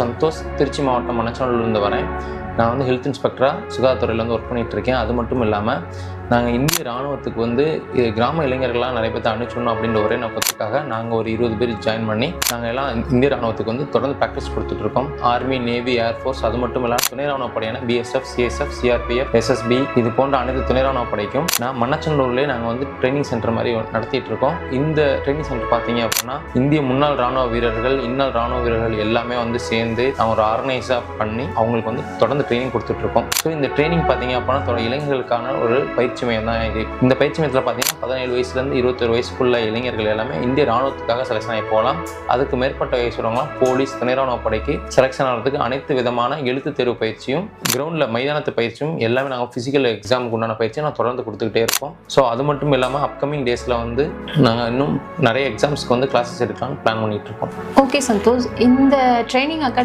சந்தோஷ், திருச்சி மாவட்டம் மணச்சநல்லூர்லேருந்து வரேன். நான் வந்து ஹெல்த் இன்ஸ்பெக்டராக சுகாதாரத்துறையில் ஒர்க் பண்ணிகிட்ருக்கேன். அது மட்டும் இல்லாமல் நாங்கள் இந்திய இராணுவத்துக்கு கிராம இளைஞர்கள்லாம் நிறைய பேர்த்த அனுப்பிச்சணும் அப்படின்ற ஒரே நோக்கத்துக்காக நாங்கள் ஒரு 20 பேர் ஜாயின் பண்ணி நாங்கள் எல்லாம் இந்திய இராணுவத்துக்கு தொடர்ந்து ப்ராக்டிஸ் கொடுத்துட்ருக்கோம். ஆர்மி, நேவி, ஏர்ஃபோர்ஸ், அது மட்டும் இல்லாமல் துணை ராணுவ படையான BSF, CSF, CRPF, SSB இது போன்ற அனைத்து துணை ராணுவ படைக்கும் நான் மணச்சநல்லூர்லேயே நாங்கள் ட்ரைனிங் சென்டர் மாதிரி நடத்திட்டு இருக்கோம். இந்த ட்ரைனிங் சென்டர் பார்த்தீங்க அப்படின்னா இந்திய முன்னாள் ராணுவ வீரர்கள், இந்நாள் ராணுவ வீரர்கள் எல்லாமே சேர்ந்து நான் ஒரு ஆர்கனைஸாக பண்ணி அவங்களுக்கு தொடர்ந்து ட்ரைனிங் கொடுத்துட்ருக்கோம். ஸோ இந்த ட்ரைனிங் பார்த்தீங்க அப்படின்னா இளைஞர்களுக்கான ஒரு பயிற்சி மையம் தான் இது. இந்த பயிற்சி மையத்தில் பார்த்தீங்கன்னா 17 வயசுலேருந்து 21 வயசுக்குள்ள இளைஞர்கள் எல்லாமே இந்திய ராணுவத்துக்காக செலக்ஷன் ஆகி போகலாம். அதுக்கு மேற்பட்ட வயசுறவங்களாம் போலீஸ், துணை ராணுவ படைக்கு செலக்ஷன் ஆகிறதுக்கு அனைத்து விதமான எழுத்து தேர்வு பயிற்சியும், கிரவுண்டில் மைதானத்து பயிற்சியும் எல்லாமே நாங்கள் ஃபிசிக்கல் எக்ஸாமுக்கு உண்டான பயிற்சியை நான் தொடர்ந்து கொடுத்துக்கிட்டே இருக்கோம். ஸோ அது மட்டும் இல்லாமல் அப்கமிங் டேஸில் நாங்கள் இன்னும் நிறைய எக்ஸாம்ஸ்க்கு கிளாஸஸ் எடுக்கலாம்னு பிளான் பண்ணிட்டு இருக்கோம். ஓகே சந்தோஷ், இந்த ட்ரைனிங் அகாடமி